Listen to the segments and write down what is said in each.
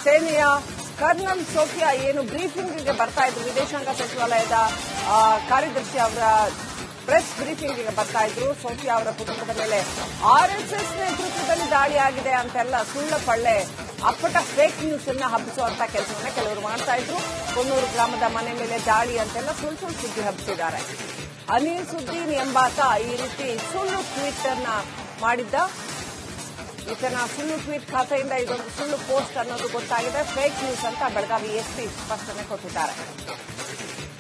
ಸೇನೆಯ kernel Sophia ಏನು ಬ್ರೀಫಿಂಗ್ಗೆ ಬರ್ತಾ ಇದ್ರು, ವಿದೇಶಾಂಗ ಸಚಿವಾಲಯದ ಕಾರ್ಯದರ್ಶಿ ಅವರ ಪ್ರೆಸ್ ಬ್ರೀಫಿಂಗ್ಗೆ ಬರ್ತಾ ಇದ್ರು. ಸೋಫಿಯಾ ಅವರ ಕುಟುಂಬದ ಮೇಲೆ ಆರ್ಎಸ್ಎಸ್ ನೇತೃತ್ವದಲ್ಲಿ ದಾಳಿ ಆಗಿದೆ ಅಂತೆಲ್ಲ ಸುಳ್ಳ ಪಳ್ಳೆ ಅಪ್ಪಟ ಫೇಕ್ ನ್ಯೂಸ್ ಅನ್ನ ಹಬ್ಬಿಸುವಂತ ಕೆಲಸವನ್ನ ಕೆಲವರು ಮಾಡ್ತಾ ಇದ್ರು. ಕೊಣ್ಣೂರು ಗ್ರಾಮದ ಮನೆ ಮೇಲೆ ದಾಳಿ ಅಂತೆಲ್ಲ ಸುಳ್ಳು ಸುದ್ದಿ ಹಬ್ಬಿಸಿದ್ದಾರೆ. ಅನಿಲ್ ಸುದ್ದೀನ್ ಎಂಬಾತ ಈ ರೀತಿ ಸುಳ್ಳು ಟ್ವೀಟ್ ಅನ್ನ ಮಾಡಿದ್ದ. ಈತನ ಸುಳ್ಳು ಟ್ವೀಟ್ ಖಾತೆಯಿಂದ ಇದೊಂದು ಸುಳ್ಳು ಪೋಸ್ಟ್ ಅನ್ನೋದು ಗೊತ್ತಾಗಿದೆ. ಫೇಕ್ ನ್ಯೂಸ್ ಅಂತ ಬೆಳಗಾವಿ ಎಸ್ಪಿ ಸ್ಪಷ್ಟನೆ ಕೊಟ್ಟಿದ್ದಾರೆ.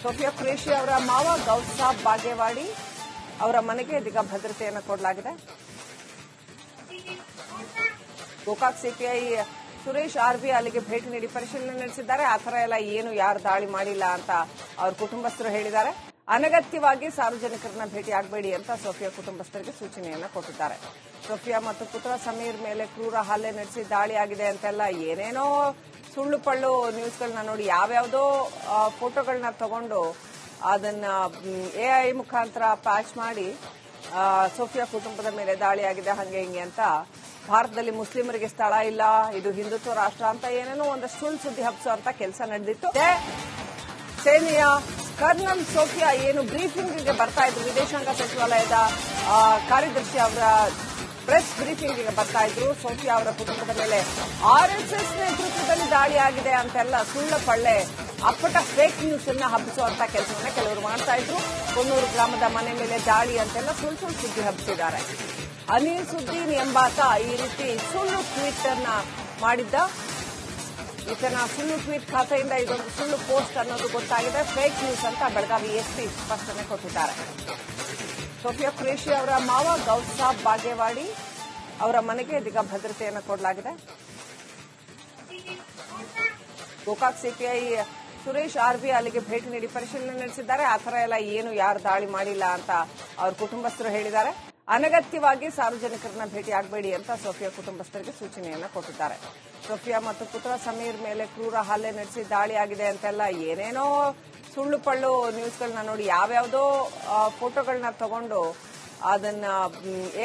ಸೋಫಿಯಾ ಖುರೇಶಿ ಅವರ ಮಾವ ಗೌಸ್ ಸಾಬ್ ಬಾಗೇವಾಡಿ ಅವರ ಮನೆಗೆ ಇದೀಗ ಭದ್ರತೆಯನ್ನು ಕೊಡಲಾಗಿದೆ. ಗೋಕಾಕ್ ಸಿಪಿಐ ಸುರೇಶ್ ಆರ್ವಿ ಅಲ್ಲಿಗೆ ಭೇಟಿ ನೀಡಿ ಪರಿಶೀಲನೆ ನಡೆಸಿದ್ದಾರೆ. ಆ ಥರ ಎಲ್ಲ ಏನು ಯಾರು ದಾಳಿ ಮಾಡಿಲ್ಲ ಅಂತ ಅವ್ರ ಕುಟುಂಬಸ್ಥರು ಹೇಳಿದ್ದಾರೆ. ಅನಗತ್ಯವಾಗಿ ಸಾರ್ವಜನಿಕರನ್ನ ಭೇಟಿ ಆಗಬೇಡಿ ಅಂತ ಸೋಫಿಯಾ ಕುಟುಂಬಸ್ಥರಿಗೆ ಸೂಚನೆಯನ್ನ ಕೊಟ್ಟಿದ್ದಾರೆ. ಸೋಫಿಯಾ ಮತ್ತು ಪುತ್ರ ಸಮೀರ್ ಮೇಲೆ ಕ್ರೂರ ಹಲ್ಲೆ ನಡೆಸಿ ದಾಳಿ ಆಗಿದೆ ಅಂತೆಲ್ಲ ಏನೇನೋ ಸುಳ್ಳು ಪಳ್ಳು ನ್ಯೂಸ್ಗಳನ್ನ ನೋಡಿ ಯಾವ್ಯಾವುದೋ ಫೋಟೋಗಳನ್ನ ತಗೊಂಡು ಅದನ್ನ ಎಐ ಮುಖಾಂತರ ಪ್ಯಾಚ್ ಮಾಡಿ ಸೋಫಿಯಾ ಕುಟುಂಬದ ಮೇಲೆ ದಾಳಿ ಆಗಿದೆ ಹಂಗೆ ಹಿಂಗೆ ಅಂತ, ಭಾರತದಲ್ಲಿ ಮುಸ್ಲಿಮರಿಗೆ ಸ್ಥಳ ಇಲ್ಲ, ಇದು ಹಿಂದುತ್ವ ರಾಷ್ಟ್ರ ಅಂತ ಏನೇನೋ ಒಂದಷ್ಟು ಸುಳ್ಳು ಸುದ್ದಿ ಹಬ್ಬಿಸುವಂತ ಕೆಲಸ ನಡೆದಿತ್ತು. ಸೇನೆಯ ಕರ್ನಲ್ ಸೋಫಿಯಾ ಏನು ಬ್ರೀಫಿಂಗ್ಗೆ ಬರ್ತಾ ಇದ್ರು, ವಿದೇಶಾಂಗ ಸಚಿವಾಲಯದ ಕಾರ್ಯದರ್ಶಿ ಅವರ ಪ್ರೆಸ್ ಬ್ರೀಫಿಂಗ್ಗೆ ಬರ್ತಾ ಇದ್ರು. ಸೋಫಿಯಾ ಅವರ ಕುಟುಂಬದ ಮೇಲೆ ಆರ್ಎಸ್ಎಸ್ ನೇತೃತ್ವದಲ್ಲಿ ದಾಳಿ ಆಗಿದೆ ಅಂತೆಲ್ಲ ಸುಳ್ಳ ಪಳ್ಳೆ ಅಪ್ಪಟ ಫೇಕ್ ನ್ಯೂಸ್ ಅನ್ನ ಹಬ್ಬಿಸುವಂತ ಕೆಲಸವನ್ನ ಕೆಲವರು ಮಾಡ್ತಾ ಇದ್ರು. ಕೊಣ್ಣೂರು ಗ್ರಾಮದ ಮನೆ ಮೇಲೆ ದಾಳಿ ಅಂತೆಲ್ಲ ಸುಳ್ಳು ಸುದ್ದಿ ಹಬ್ಬಿಸಿದ್ದಾರೆ. ಅನಿಲ್ ಸುದ್ದೀನ್ ಎಂಬಾತ ಈ ರೀತಿ ಸುಳ್ಳು ಟ್ವೀಟ್ ಅನ್ನ ಮಾಡಿದ್ದ. ಈತನ ಸುಳ್ಳು ಟ್ವೀಟ್ ಖಾತೆಯಿಂದ ಇದೊಂದು ಸುಳ್ಳು ಪೋಸ್ಟ್ ಅನ್ನೋದು ಗೊತ್ತಾಗಿದೆ. ಫೇಕ್ ನ್ಯೂಸ್ ಅಂತ ಬೆಳಗಾವಿ ಎಸ್ಪಿ ಸ್ಪಷ್ಟನೆ ಕೊಟ್ಟಿದ್ದಾರೆ. ಸೋಫಿಯಾ ಖುರೇಶಿ ಅವರ ಮಾವ ಗೌಸ್ ಸಾಬ್ ಬಾಗೇವಾಡಿ ಅವರ ಮನೆಗೆ ಇದೀಗ ಭದ್ರತೆಯನ್ನು ಕೊಡಲಾಗಿದೆ. ಗೋಕಾಕ್ ಸಿಪಿಐ ಸುರೇಶ್ ಆರ್ವಿ ಅಲ್ಲಿಗೆ ಭೇಟಿ ನೀಡಿ ಪರಿಶೀಲನೆ ನಡೆಸಿದ್ದಾರೆ. ಆ ಥರ ಎಲ್ಲ ಏನು ಯಾರು ದಾಳಿ ಮಾಡಿಲ್ಲ ಅಂತ ಅವ್ರ ಕುಟುಂಬಸ್ಥರು ಹೇಳಿದ್ದಾರೆ. ಅನಗತ್ಯವಾಗಿ ಸಾರ್ವಜನಿಕರನ್ನ ಭೇಟಿ ಆಗಬೇಡಿ ಅಂತ ಸೋಫಿಯಾ ಕುಟುಂಬಸ್ಥರಿಗೆ ಸೂಚನೆಯನ್ನ ಕೊಟ್ಟಿದ್ದಾರೆ. ಸೋಫಿಯಾ ಮತ್ತು ಪುತ್ರ ಸಮೀರ್ ಮೇಲೆ ಕ್ರೂರ ಹಲ್ಲೆ ನಡೆಸಿ ದಾಳಿ ಆಗಿದೆ ಅಂತೆಲ್ಲ ಏನೇನೋ ಸುಳ್ಳು ಪಳ್ಳು ನ್ಯೂಸ್ಗಳನ್ನ ನೋಡಿ ಯಾವ್ಯಾವುದೋ ಫೋಟೋಗಳನ್ನ ತಗೊಂಡು ಅದನ್ನ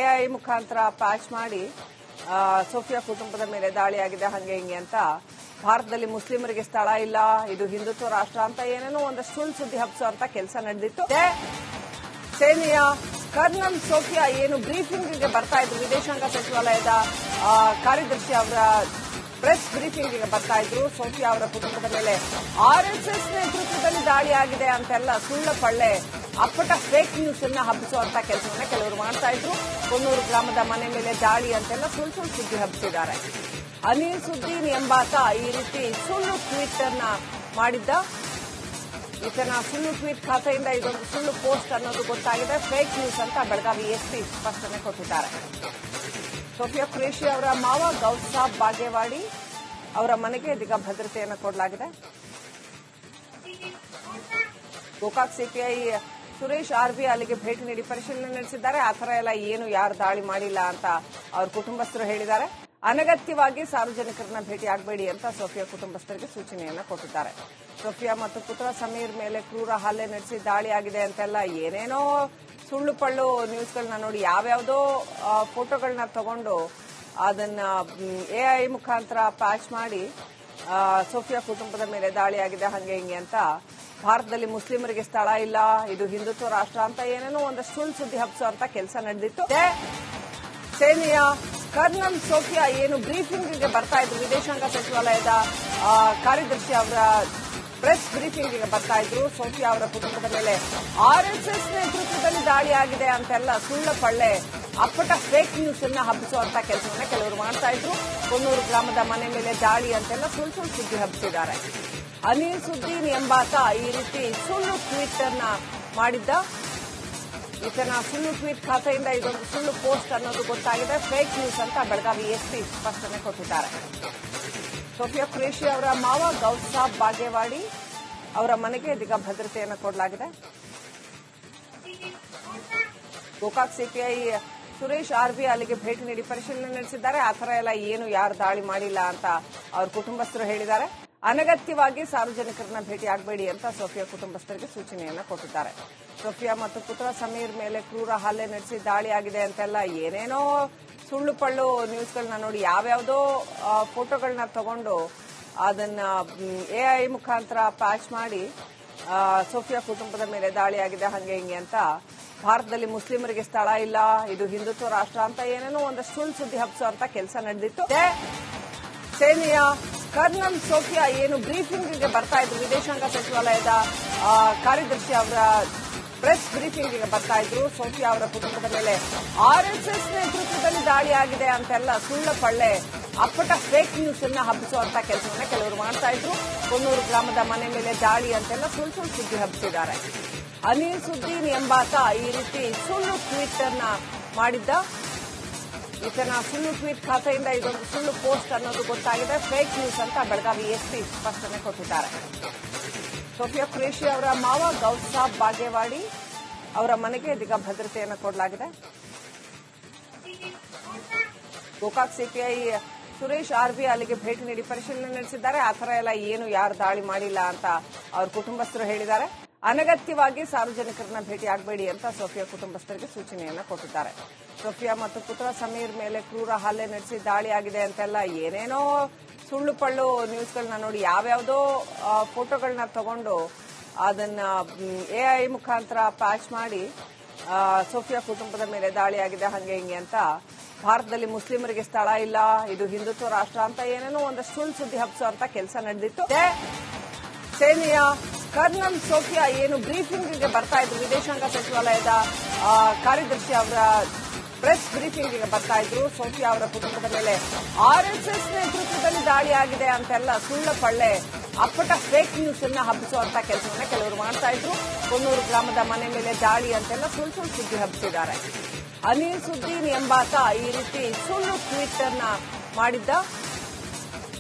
ಎಐ ಮುಖಾಂತರ ಪ್ಯಾಚ್ ಮಾಡಿ ಸೋಫಿಯಾ ಕುಟುಂಬದ ಮೇಲೆ ದಾಳಿ ಆಗಿದೆ ಹಂಗೆ ಹಿಂಗೆ ಅಂತ, ಭಾರತದಲ್ಲಿ ಮುಸ್ಲಿಮರಿಗೆ ಸ್ಥಳ ಇಲ್ಲ, ಇದು ಹಿಂದುತ್ವ ರಾಷ್ಟ್ರ ಅಂತ ಏನೇನೋ ಒಂದಷ್ಟು ಸುಳ್ಳು ಸುದ್ದಿ ಹಬ್ಬಿಸುವಂತ ಕೆಲಸ ನಡೆದಿತ್ತು. ಸೇನೆಯ ಕರ್ನಲ್ ಸೋಫಿಯಾ ಏನು ಬ್ರೀಫಿಂಗ್ಗೆ ಬರ್ತಾ ಇದ್ರು, ವಿದೇಶಾಂಗ ಸಚಿವಾಲಯದ ಕಾರ್ಯದರ್ಶಿ ಅವರ ಪ್ರೆಸ್ ಬ್ರೀಫಿಂಗ್ಗೆ ಬರ್ತಾ ಇದ್ರು. ಸೋಫಿಯಾ ಅವರ ಕುಟುಂಬದ ಮೇಲೆ ಆರ್ಎಸ್ಎಸ್ ನೇತೃತ್ವದಲ್ಲಿ ದಾಳಿ ಆಗಿದೆ ಅಂತೆಲ್ಲ ಸುಳ್ಳ ಪಳ್ಳೆ ಅಪ್ಪಟ ಫೇಕ್ ನ್ಯೂಸ್ ಅನ್ನ ಹಬ್ಬಿಸುವಂತ ಕೆಲಸವನ್ನ ಕೆಲವರು ಮಾಡ್ತಾ ಇದ್ರು. ಕೊಣ್ಣೂರು ಗ್ರಾಮದ ಮನೆ ಮೇಲೆ ದಾಳಿ ಅಂತೆಲ್ಲ ಸುಳ್ಳು ಸುದ್ದಿ ಹಬ್ಬಿಸಿದ್ದಾರೆ. ಅನಿಲ್ ಸುದ್ದೀನ್ ಎಂಬಾತ ಈ ರೀತಿ ಸುಳ್ಳು ಟ್ವೀಟ್ ಅನ್ನ ಮಾಡಿದ್ದ. ಈತನ ಸುಳ್ಳು ಟ್ವೀಟ್ ಖಾತೆಯಿಂದ ಇದೊಂದು ಸುಳ್ಳು ಪೋಸ್ಟ್ ಅನ್ನೋದು ಗೊತ್ತಾಗಿದೆ. ಫೇಕ್ ನ್ಯೂಸ್ ಅಂತ ಬೆಳಗಾವಿ ಎಸ್ಪಿ ಸ್ಪಷ್ಟನೆ ಕೊಟ್ಟಿದ್ದಾರೆ. ಸೋಫಿಯಾ ಖುರೇಶಿ ಅವರ ಮಾವ ಗೌಸ್ ಸಾಬ್ ಬಾಗೇವಾಡಿ ಅವರ ಮನೆಗೆ ಇದೀಗ ಭದ್ರತೆಯನ್ನು ಕೊಡಲಾಗಿದೆ. ಗೋಕಾಕ್ ಸಿಪಿಐ ಸುರೇಶ್ ಆರ್ವಿ ಅಲ್ಲಿಗೆ ಭೇಟಿ ನೀಡಿ ಪರಿಶೀಲನೆ ನಡೆಸಿದ್ದಾರೆ. ಆ ಥರ ಎಲ್ಲ ಏನು ಯಾರು ದಾಳಿ ಮಾಡಿಲ್ಲ ಅಂತ ಅವ್ರ ಕುಟುಂಬಸ್ಥರು ಹೇಳಿದ್ದಾರೆ. ಅನಗತ್ಯವಾಗಿ ಸಾರ್ವಜನಿಕರನ್ನ ಭೇಟಿ ಆಗಬೇಡಿ ಅಂತ ಸೋಫಿಯಾ ಕುಟುಂಬಸ್ಥರಿಗೆ ಸೂಚನೆಯನ್ನ ಕೊಟ್ಟಿದ್ದಾರೆ. ಸೋಫಿಯಾ ಮತ್ತು ಪುತ್ರ ಸಮೀರ್ ಮೇಲೆ ಕ್ರೂರ ಹಲ್ಲೆ ನಡೆಸಿ ದಾಳಿ ಆಗಿದೆ ಅಂತೆಲ್ಲ ಏನೇನೋ ಸುಳ್ಳು ಪಳ್ಳು ನ್ಯೂಸ್ಗಳನ್ನ ನೋಡಿ ಯಾವ್ಯಾವುದೋ ಫೋಟೋಗಳನ್ನ ತಗೊಂಡು ಅದನ್ನ ಎಐ ಮುಖಾಂತರ ಪ್ಯಾಚ್ ಮಾಡಿ ಸೋಫಿಯಾ ಕುಟುಂಬದ ಮೇಲೆ ದಾಳಿ ಆಗಿದೆ ಹಂಗೆ ಹಿಂಗೆ ಅಂತ, ಭಾರತದಲ್ಲಿ ಮುಸ್ಲಿಮರಿಗೆ ಸ್ಥಳ ಇಲ್ಲ, ಇದು ಹಿಂದುತ್ವ ರಾಷ್ಟ್ರ ಅಂತ ಏನೇನೋ ಒಂದಷ್ಟು ಸುಳ್ಳು ಸುದ್ದಿ ಹಬ್ಬಿಸುವಂತ ಕೆಲಸ ನಡೆದಿತ್ತು. ಸೇನೆಯ ಕರ್ನಲ್ ಸೋಫಿಯಾ ಏನು ಬ್ರೀಫಿಂಗ್ಗೆ ಬರ್ತಾ ಇದ್ರು, ವಿದೇಶಾಂಗ ಸಚಿವಾಲಯದ ಕಾರ್ಯದರ್ಶಿ ಅವರ ಪ್ರೆಸ್ ಬ್ರೀಫಿಂಗ್ಗೆ ಬರ್ತಾ ಇದ್ರು. ಸೋಫಿಯಾ ಅವರ ಕುಟುಂಬದ ಮೇಲೆ ಆರ್ಎಸ್ಎಸ್ ನೇತೃತ್ವದಲ್ಲಿ ದಾಳಿ ಆಗಿದೆ ಅಂತೆಲ್ಲ ಸುಳ್ಳ ಪಳ್ಳೆ ಅಪ್ಪಟ ಫೇಕ್ ನ್ಯೂಸ್ ಅನ್ನ ಹಬ್ಬಿಸುವಂತ ಕೆಲಸವನ್ನ ಕೆಲವರು ಮಾಡ್ತಾ ಇದ್ರು. ಕೊಣ್ಣೂರು ಗ್ರಾಮದ ಮನೆ ಮೇಲೆ ದಾಳಿ ಅಂತೆಲ್ಲ ಸುಳ್ಳು ಸುದ್ದಿ ಹಬ್ಬಿಸಿದ್ದಾರೆ. ಅನಿಲ್ ಸುದ್ದೀನ್ ಎಂಬಾತ ಈ ರೀತಿ ಸುಳ್ಳು ಟ್ವೀಟ್ ಅನ್ನ ಮಾಡಿದ್ದ. ಈತನ ಸುಳ್ಳು ಟ್ವೀಟ್ ಖಾತೆಯಿಂದ ಇದೊಂದು ಸುಳ್ಳು ಪೋಸ್ಟ್ ಅನ್ನೋದು ಗೊತ್ತಾಗಿದೆ. ಫೇಕ್ ನ್ಯೂಸ್ ಅಂತ ಬೆಳಗಾವಿ ಎಸ್ಪಿ ಸ್ಪಷ್ಟನೆ ಕೊಟ್ಟಿದ್ದಾರೆ. ಸೋಫಿಯಾ ಖುರೇಶಿ ಅವರ ಮಾವ ಗೌಸ್ ಸಾಬ್ ಬಾಗೇವಾಡಿ ಅವರ ಮನೆಗೆ ಇದೀಗ ಭದ್ರತೆಯನ್ನು ಕೊಡಲಾಗಿದೆ. ಗೋಕಾಕ್ ಸಿಪಿಐ ಸುರೇಶ್ ಆರ್ವಿ ಅಲ್ಲಿಗೆ ಭೇಟಿ ನೀಡಿ ಪರಿಶೀಲನೆ ನಡೆಸಿದ್ದಾರೆ. ಆ ಥರ ಎಲ್ಲ ಏನು ಯಾರು ದಾಳಿ ಮಾಡಿಲ್ಲ ಅಂತ ಅವ್ರ ಕುಟುಂಬಸ್ಥರು ಹೇಳಿದ್ದಾರೆ. ಅನಗತ್ಯವಾಗಿ ಸಾರ್ವಜನಿಕರನ್ನ ಭೇಟಿ ಆಗಬೇಡಿ ಅಂತ ಸೋಫಿಯಾ ಕುಟುಂಬಸ್ಥರಿಗೆ ಸೂಚನೆಯನ್ನ ಕೊಟ್ಟಿದ್ದಾರೆ. ಸೋಫಿಯಾ ಮತ್ತು ಪುತ್ರ ಸಮೀರ್ ಮೇಲೆ ಕ್ರೂರ ಹಲ್ಲೆ ನಡೆಸಿ ದಾಳಿ ಆಗಿದೆ ಅಂತೆಲ್ಲ ಏನೇನೋ ಸುಳ್ಳು ಪಳ್ಳು ನ್ಯೂಸ್ಗಳನ್ನ ನೋಡಿ ಯಾವ್ಯಾವುದೋ ಫೋಟೋಗಳನ್ನ ತಗೊಂಡು ಅದನ್ನ ಎಐ ಮುಖಾಂತರ ಪ್ಯಾಚ್ ಮಾಡಿ ಸೋಫಿಯಾ ಕುಟುಂಬದ ಮೇಲೆ ದಾಳಿಯಾಗಿದೆ ಹಂಗೆ ಹಿಂಗೆ ಅಂತ ಭಾರತದಲ್ಲಿ ಮುಸ್ಲಿಮರಿಗೆ ಸ್ಥಳ ಇಲ್ಲ, ಇದು ಹಿಂದುತ್ವ ರಾಷ್ಟ್ರ ಅಂತ ಏನೇನೋ ಒಂದಷ್ಟು ಸುಳ್ಳು ಸುದ್ದಿ ಹಬ್ಬಿಸುವಂತ ಕೆಲಸ ನಡೆದಿತ್ತು. ಸೇನೆಯ ಕರ್ನಲ್ ಸೋಫಿಯಾ ಏನು ಬ್ರೀಫಿಂಗ್ಗೆ ಬರ್ತಾ ಇದ್ರು, ವಿದೇಶಾಂಗ ಸಚಿವಾಲಯದ ಕಾರ್ಯದರ್ಶಿ ಅವರ ಪ್ರೆಸ್ ಬ್ರೀಫಿಂಗ್ಗೆ ಬರ್ತಾ ಇದ್ರು. ಸೋಫಿಯಾ ಅವರ ಕುಟುಂಬದ ಮೇಲೆ ಆರ್ಎಸ್ಎಸ್ ನೇತೃತ್ವದಲ್ಲಿ ದಾಳಿಯಾಗಿದೆ ಅಂತೆಲ್ಲ ಸುಳ್ಳ ಪಳ್ಳೆ ಅಪ್ಪಟ ಫೇಕ್ ನ್ಯೂಸ್ ಅನ್ನ ಹಬ್ಬಿಸುವಂತ ಕೆಲಸವನ್ನ ಕೆಲವರು ಮಾಡ್ತಾ ಇದ್ರು. ಕೊಣ್ಣೂರು ಗ್ರಾಮದ ಮನೆ ಮೇಲೆ ದಾಳಿ ಅಂತೆಲ್ಲ ಸುಳ್ಳು ಸುದ್ದಿ ಹಬ್ಬಿಸಿದ್ದಾರೆ. ಅನಿಲ್ ಸುದ್ದೀನ್ ಎಂಬಾತ ಈ ರೀತಿ ಸುಳ್ಳು ಟ್ವೀಟ್ ಅನ್ನ ಮಾಡಿದ್ದ. ಈತನ ಸುಳ್ಳು ಟ್ವೀಟ್ ಖಾತೆಯಿಂದ ಇದೊಂದು ಸುಳ್ಳು ಪೋಸ್ಟ್ ಅನ್ನೋದು ಗೊತ್ತಾಗಿದೆ. ಫೇಕ್ ನ್ಯೂಸ್ ಅಂತ ಬೆಳಗಾವಿ ಎಸ್ಪಿ ಸ್ಪಷ್ಟನೆ ಕೊಟ್ಟಿದ್ದಾರೆ. ಸೋಫಿಯಾ ಖುರೇಶಿ ಅವರ ಮಾವ ಗೌಸ್ ಸಾಬ್ ಬಾಗೇವಾಡಿ ಅವರ ಮನೆಗೆ ಇದೀಗ ಭದ್ರತೆಯನ್ನು ಕೊಡಲಾಗಿದೆ. ಗೋಕಾಕ್ ಸಿಪಿಐ ಸುರೇಶ್ ಆರ್ವಿ ಅಲ್ಲಿಗೆ ಭೇಟಿ ನೀಡಿ ಪರಿಶೀಲನೆ ನಡೆಸಿದ್ದಾರೆ. ಆ ಥರ ಎಲ್ಲ ಏನು ಯಾರು ದಾಳಿ ಮಾಡಿಲ್ಲ ಅಂತ ಅವ್ರ ಕುಟುಂಬಸ್ಥರು ಹೇಳಿದ್ದಾರೆ. ಅನಗತ್ಯವಾಗಿ ಸಾರ್ವಜನಿಕರನ್ನ ಭೇಟಿ ಆಗಬೇಡಿ ಅಂತ ಸೋಫಿಯಾ ಕುಟುಂಬಸ್ಥರಿಗೆ ಸೂಚನೆಯನ್ನ ಕೊಟ್ಟಿದ್ದಾರೆ. ಸೋಫಿಯಾ ಮತ್ತು ಪುತ್ರ ಸಮೀರ್ ಮೇಲೆ ಕ್ರೂರ ಹಲ್ಲೆ ನಡೆಸಿ ದಾಳಿಯಾಗಿದೆ ಅಂತೆಲ್ಲ ಏನೇನೋ ಸುಳ್ಳು ಪಳ್ಳು ನ್ಯೂಸ್ಗಳನ್ನ ನೋಡಿ ಯಾವ್ಯಾವುದೋ ಫೋಟೋಗಳನ್ನ ತಗೊಂಡು ಅದನ್ನ ಎಐ ಮುಖಾಂತರ ಪ್ಯಾಚ್ ಮಾಡಿ ಸೋಫಿಯಾ ಕುಟುಂಬದ ಮೇಲೆ ದಾಳಿಯಾಗಿದೆ ಹಂಗೆ ಹಿಂಗೆ ಅಂತ ಭಾರತದಲ್ಲಿ ಮುಸ್ಲಿಮರಿಗೆ ಸ್ಥಳ ಇಲ್ಲ, ಇದು ಹಿಂದುತ್ವ ರಾಷ್ಟ್ರ ಅಂತ ಏನೇನೋ ಒಂದಷ್ಟು ಸುಳ್ಳು ಸುದ್ದಿ ಹಬ್ಬಿಸುವಂತ ಕೆಲಸ ನಡೆದಿತ್ತು. ಸೇನೆಯ ಕರ್ನಲ್ ಸೋಫಿಯಾ ಏನು ಬ್ರೀಫಿಂಗ್ಗೆ ಬರ್ತಾ ಇದ್ರು, ವಿದೇಶಾಂಗ ಸಚಿವಾಲಯದ ಕಾರ್ಯದರ್ಶಿ ಅವರ ಪ್ರೆಸ್ ಬ್ರೀಫಿಂಗ್ಗೆ ಬರ್ತಾ ಇದ್ರು. ಸೋಫಿಯಾ ಅವರ ಕುಟುಂಬದ ಮೇಲೆ ಆರ್ಎಸ್ಎಸ್ ನೇತೃತ್ವದಲ್ಲಿ ದಾಳಿಯಾಗಿದೆ ಅಂತೆಲ್ಲ ಸುಳ್ಳ ಪಳ್ಳೆ ಅಪ್ಪಟ ಫೇಕ್ ನ್ಯೂಸ್ ಅನ್ನ ಹಬ್ಬಿಸುವಂತ ಕೆಲಸವನ್ನ ಕೆಲವರು ಮಾಡ್ತಾ ಇದ್ರು. ಕೊಣ್ಣೂರು ಗ್ರಾಮದ ಮನೆ ಮೇಲೆ ದಾಳಿ ಅಂತೆಲ್ಲ ಸುಳ್ಳು ಸುದ್ದಿ ಹಬ್ಬಿಸಿದ್ದಾರೆ. ಅನಿಲ್ ಸುದ್ದೀನ್ ಎಂಬಾತ ಈ ರೀತಿ ಸುಳ್ಳು ಟ್ವೀಟ್ ಅನ್ನ ಮಾಡಿದ್ದ.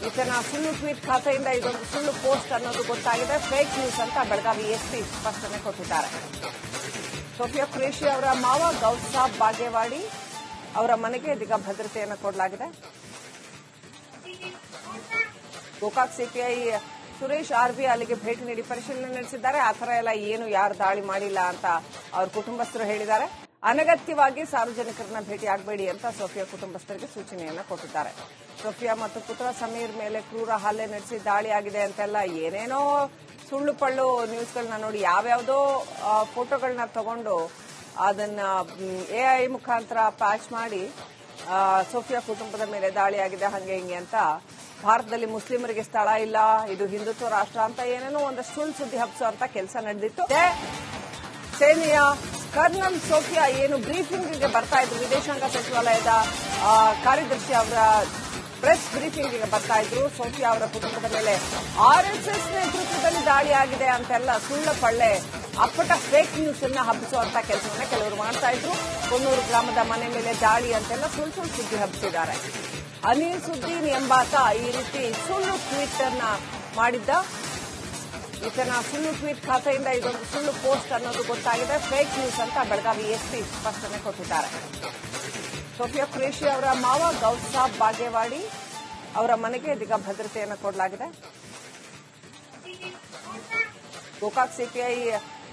ಈತನ ಸುಳ್ಳು ಟ್ವೀಟ್ ಖಾತೆಯಿಂದ ಇದೊಂದು ಸುಳ್ಳು ಪೋಸ್ಟ್ ಅನ್ನೋದು ಗೊತ್ತಾಗಿದೆ. ಫೇಕ್ ನ್ಯೂಸ್ ಅಂತ ಬೆಳಗಾವಿ ಎಸ್ಪಿ ಸ್ಪಷ್ಟನೆ ಕೊಟ್ಟಿದ್ದಾರೆ. ಸೋಫಿಯಾ ಖುರೇಶಿ ಅವರ ಮಾವ ಗೌಸ್ ಸಾಬ್ ಬಾಗೇವಾಡಿ ಅವರ ಮನೆಗೆ ಇದೀಗ ಭದ್ರತೆಯನ್ನು ಕೊಡಲಾಗಿದೆ. ಗೋಕಾಕ್ ಸಿಪಿಐ ಸುರೇಶ್ ಆರ್ವಿ ಅಲ್ಲಿಗೆ ಭೇಟಿ ನೀಡಿ ಪರಿಶೀಲನೆ ನಡೆಸಿದ್ದಾರೆ. ಆ ಥರ ಎಲ್ಲ ಏನು ಯಾರು ದಾಳಿ ಮಾಡಿಲ್ಲ ಅಂತ ಅವ್ರ ಕುಟುಂಬಸ್ಥರು ಹೇಳಿದ್ದಾರೆ. ಅನಗತ್ಯವಾಗಿ ಸಾರ್ವಜನಿಕರನ್ನ ಭೇಟಿ ಆಗಬೇಡಿ ಅಂತ ಸೋಫಿಯಾ ಕುಟುಂಬಸ್ಥರಿಗೆ ಸೂಚನೆಯನ್ನ ಕೊಟ್ಟಿದ್ದಾರೆ. ಸೋಫಿಯಾ ಮತ್ತು ಪುತ್ರ ಸಮೀರ್ ಮೇಲೆ ಕ್ರೂರ ಹಲ್ಲೆ ನಡೆಸಿ ದಾಳಿಯಾಗಿದೆ ಅಂತೆಲ್ಲ ಏನೇನೋ ಸುಳ್ಳು ಪಳ್ಳು ನ್ಯೂಸ್ಗಳನ್ನ ನೋಡಿ ಯಾವ್ಯಾವುದೋ ಫೋಟೋಗಳನ್ನ ತಗೊಂಡು ಅದನ್ನ ಎಐ ಮುಖಾಂತರ ಪ್ಯಾಚ್ ಮಾಡಿ ಸೋಫಿಯಾ ಕುಟುಂಬದ ಮೇಲೆ ದಾಳಿಯಾಗಿದೆ ಹಂಗೆ ಹಿಂಗೆ ಅಂತ ಭಾರತದಲ್ಲಿ ಮುಸ್ಲಿಮರಿಗೆ ಸ್ಥಳ ಇಲ್ಲ, ಇದು ಹಿಂದುತ್ವ ರಾಷ್ಟ್ರ ಅಂತ ಏನೇನೋ ಒಂದಷ್ಟು ಸುಳ್ಳು ಸುದ್ದಿ ಹಬ್ಬಿಸುವಂತ ಕೆಲಸ ನಡೆದಿತ್ತು. ಸೇನೆಯ ಕರ್ನಲ್ ಸೋಫಿಯಾ ಏನು ಬ್ರೀಫಿಂಗ್ಗೆ ಬರ್ತಾ ಇದ್ರು, ವಿದೇಶಾಂಗ ಸಚಿವಾಲಯದ ಕಾರ್ಯದರ್ಶಿ ಅವರ ಪ್ರೆಸ್ ಬ್ರೀಫಿಂಗ್ಗೆ ಬರ್ತಾ ಇದ್ರು. ಸೋಫಿಯಾ ಅವರ ಕುಟುಂಬದ ಮೇಲೆ ಆರ್ಎಸ್ಎಸ್ ನೇತೃತ್ವದಲ್ಲಿ ದಾಳಿಯಾಗಿದೆ ಅಂತೆಲ್ಲ ಸುಳ್ಳ ಪಳ್ಳೆ ಅಪ್ಪಟ ಫೇಕ್ ನ್ಯೂಸ್ ಅನ್ನ ಹಬ್ಬಿಸುವಂತ ಕೆಲಸವನ್ನ ಕೆಲವರು ಮಾಡ್ತಾ ಇದ್ರು. ಕೊಣ್ಣೂರು ಗ್ರಾಮದ ಮನೆ ಮೇಲೆ ದಾಳಿ ಅಂತೆಲ್ಲ ಸುಳ್ಳು ಸುದ್ದಿ ಹಬ್ಬಿಸಿದ್ದಾರೆ. ಅನಿಲ್ ಸುದ್ದೀನ್ ಎಂಬಾತ ಈ ರೀತಿ ಸುಳ್ಳು ಟ್ವೀಟ್ ಅನ್ನ ಮಾಡಿದ್ದ. ಈತನ ಸುಳ್ಳು ಟ್ವೀಟ್ ಖಾತೆಯಿಂದ ಇದೊಂದು ಸುಳ್ಳು ಪೋಸ್ಟ್ ಅನ್ನೋದು ಗೊತ್ತಾಗಿದೆ. ಫೇಕ್ ನ್ಯೂಸ್ ಅಂತ ಬೆಳಗಾವಿ ಎಸ್ಪಿ ಸ್ಪಷ್ಟನೆ ಕೊಟ್ಟಿದ್ದಾರೆ. ಸೋಫಿಯಾ ಖುರೇಶಿ ಅವರ ಮಾವ ಗೌಸ್ ಸಾಬ್ ಬಾಗೇವಾಡಿ ಅವರ ಮನೆಗೆ ಇದೀಗ ಭದ್ರತೆಯನ್ನು ಕೊಡಲಾಗಿದೆ. ಗೋಕಾಕ್ ಸಿಪಿಐ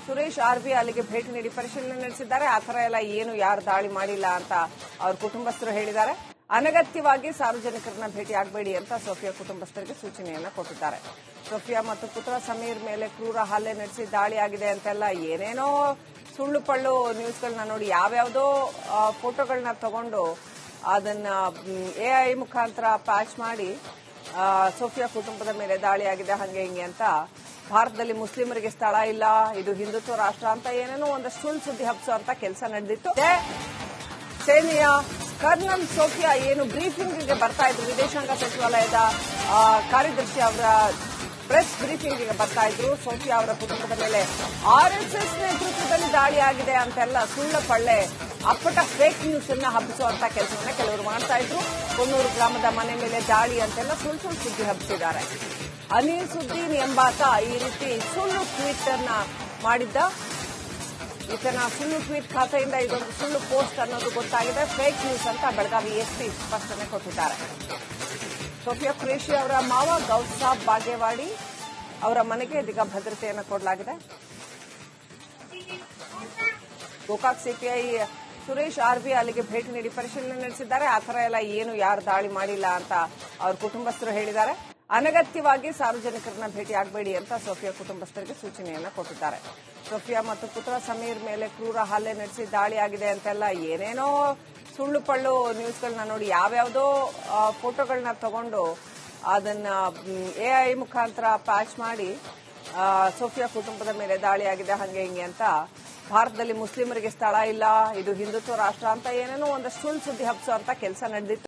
ಸುರೇಶ್ ಆರ್ವಿ ಅಲ್ಲಿಗೆ ಭೇಟಿ ನೀಡಿ ಪರಿಶೀಲನೆ ನಡೆಸಿದ್ದಾರೆ. ಆ ಥರ ಎಲ್ಲ ಏನು ಯಾರು ದಾಳಿ ಮಾಡಿಲ್ಲ ಅಂತ ಅವ್ರ ಕುಟುಂಬಸ್ಥರು ಹೇಳಿದ್ದಾರೆ. ಅನಗತ್ಯವಾಗಿ ಸಾರ್ವಜನಿಕರನ್ನ ಭೇಟಿ ಆಗಬೇಡಿ ಅಂತ ಸೋಫಿಯಾ ಕುಟುಂಬಸ್ಥರಿಗೆ ಸೂಚನೆಯನ್ನ ಕೊಟ್ಟಿದ್ದಾರೆ. ಸೋಫಿಯಾ ಮತ್ತು ಪುತ್ರ ಸಮೀರ್ ಮೇಲೆ ಕ್ರೂರ ಹಲ್ಲೆ ನಡೆಸಿ ದಾಳಿಯಾಗಿದೆ ಅಂತೆಲ್ಲ ಏನೇನೋ ಸುಳ್ಳು ಪಳ್ಳು ನ್ಯೂಸ್ಗಳನ್ನ ನೋಡಿ ಯಾವ್ಯಾವುದೋ ಫೋಟೋಗಳನ್ನ ತಗೊಂಡು ಅದನ್ನ ಎಐ ಮುಖಾಂತರ ಪ್ಯಾಚ್ ಮಾಡಿ ಸೋಫಿಯಾ ಕುಟುಂಬದ ಮೇಲೆ ದಾಳಿಯಾಗಿದೆ ಹಂಗೆ ಹಿಂಗೆ ಅಂತ ಭಾರತದಲ್ಲಿ ಮುಸ್ಲಿಮರಿಗೆ ಸ್ಥಳ ಇಲ್ಲ, ಇದು ಹಿಂದುತ್ವ ರಾಷ್ಟ್ರ ಅಂತ ಏನೇನೋ ಒಂದಷ್ಟು ಸುಳ್ಳು ಸುದ್ದಿ ಹಬ್ಬಿಸುವಂತ ಕೆಲಸ ನಡೆದಿತ್ತು. ಸೇನೆಯ ಕರ್ನಲ್ ಸೋಫಿಯಾ ಏನು ಬ್ರೀಫಿಂಗ್ಗೆ ಬರ್ತಾ ಇದ್ರು, ವಿದೇಶಾಂಗ ಸಚಿವಾಲಯದ ಕಾರ್ಯದರ್ಶಿ ಅವರ ಪ್ರೆಸ್ ಬ್ರೀಫಿಂಗ್ಗೆ ಬರ್ತಾ ಇದ್ರು. ಸೋಫಿಯಾ ಅವರ ಕುಟುಂಬದ ಮೇಲೆ ಆರ್ಎಸ್ಎಸ್ ನೇತೃತ್ವದಲ್ಲಿ ದಾಳಿಯಾಗಿದೆ ಅಂತೆಲ್ಲ ಸುಳ್ಳ ಪಳ್ಳೆ ಅಪ್ಪಟ ಫೇಕ್ ನ್ಯೂಸ್ ಅನ್ನ ಹಬ್ಬಿಸುವಂತ ಕೆಲಸವನ್ನ ಕೆಲವರು ಮಾಡ್ತಾ ಇದ್ರು. ಕೊಣ್ಣೂರು ಗ್ರಾಮದ ಮನೆ ಮೇಲೆ ದಾಳಿ ಅಂತೆಲ್ಲ ಸುಳ್ಳು ಸುದ್ದಿ ಹಬ್ಬಿಸಿದ್ದಾರೆ. ಅನಿಲ್ ಸುದ್ದೀನ್ ಎಂಬಾತ ಈ ರೀತಿ ಸುಳ್ಳು ಟ್ವೀಟ್ ಅನ್ನ ಮಾಡಿದ್ದ. ಈತನ ಸುಳ್ಳು ಟ್ವೀಟ್ ಖಾತೆಯಿಂದ ಇದೊಂದು ಸುಳ್ಳು ಪೋಸ್ಟ್ ಅನ್ನೋದು ಗೊತ್ತಾಗಿದೆ. ಫೇಕ್ ನ್ಯೂಸ್ ಅಂತ ಬೆಳಗಾವಿ ಎಸ್ಪಿ ಸ್ಪಷ್ಟನೆ ಕೊಟ್ಟಿದ್ದಾರೆ. ಸೋಫಿಯಾ ಖುರೇಶಿ ಅವರ ಮಾವ ಗೌಸ್ ಸಾಬ್ ಬಾಗೇವಾಡಿ ಅವರ ಮನೆಗೆ ಇದೀಗ ಭದ್ರತೆಯನ್ನು ಕೊಡಲಾಗಿದೆ. ಗೋಕಾಕ್ ಸಿಪಿಐ ಸುರೇಶ್ ಆರ್ವಿ ಅಲ್ಲಿಗೆ ಭೇಟಿ ನೀಡಿ ಪರಿಶೀಲನೆ ನಡೆಸಿದ್ದಾರೆ. ಆ ಥರ ಎಲ್ಲ ಏನು ಯಾರು ದಾಳಿ ಮಾಡಿಲ್ಲ ಅಂತ ಅವ್ರ ಕುಟುಂಬಸ್ಥರು ಹೇಳಿದ್ದಾರೆ. ಅನಗತ್ಯವಾಗಿ ಸಾರ್ವಜನಿಕರನ್ನ ಭೇಟಿ ಆಗಬೇಡಿ ಅಂತ ಸೋಫಿಯಾ ಕುಟುಂಬಸ್ಥರಿಗೆ ಸೂಚನೆಯನ್ನ ಕೊಟ್ಟಿದ್ದಾರೆ. ಸೋಫಿಯಾ ಮತ್ತು ಪುತ್ರ ಸಮೀರ್ ಮೇಲೆ ಕ್ರೂರ ಹಲ್ಲೆ ನಡೆಸಿ ದಾಳಿ ಆಗಿದೆ ಅಂತೆಲ್ಲ ಏನೇನೋ ಸುಳ್ಳು ಪಳ್ಳು ನ್ಯೂಸ್ಗಳನ್ನ ನೋಡಿ ಯಾವ್ಯಾವುದೋ ಫೋಟೋಗಳನ್ನ ತಗೊಂಡು ಅದನ್ನ ಎಐ ಮುಖಾಂತರ ಪ್ಯಾಚ್ ಮಾಡಿ ಸೋಫಿಯಾ ಕುಟುಂಬದ ಮೇಲೆ ದಾಳಿ ಆಗಿದೆ ಹಂಗೆ ಹಿಂಗೆ ಅಂತ ಭಾರತದಲ್ಲಿ ಮುಸ್ಲಿಮರಿಗೆ ಸ್ಥಳ ಇಲ್ಲ, ಇದು ಹಿಂದುತ್ವ ರಾಷ್ಟ್ರ ಅಂತ ಏನೇನೋ ಒಂದಷ್ಟು ಸುಳ್ಳು ಸುದ್ದಿ ಹಬ್ಸೋ ಅಂತ ಕೆಲಸ ನಡೆದಿತ್ತು.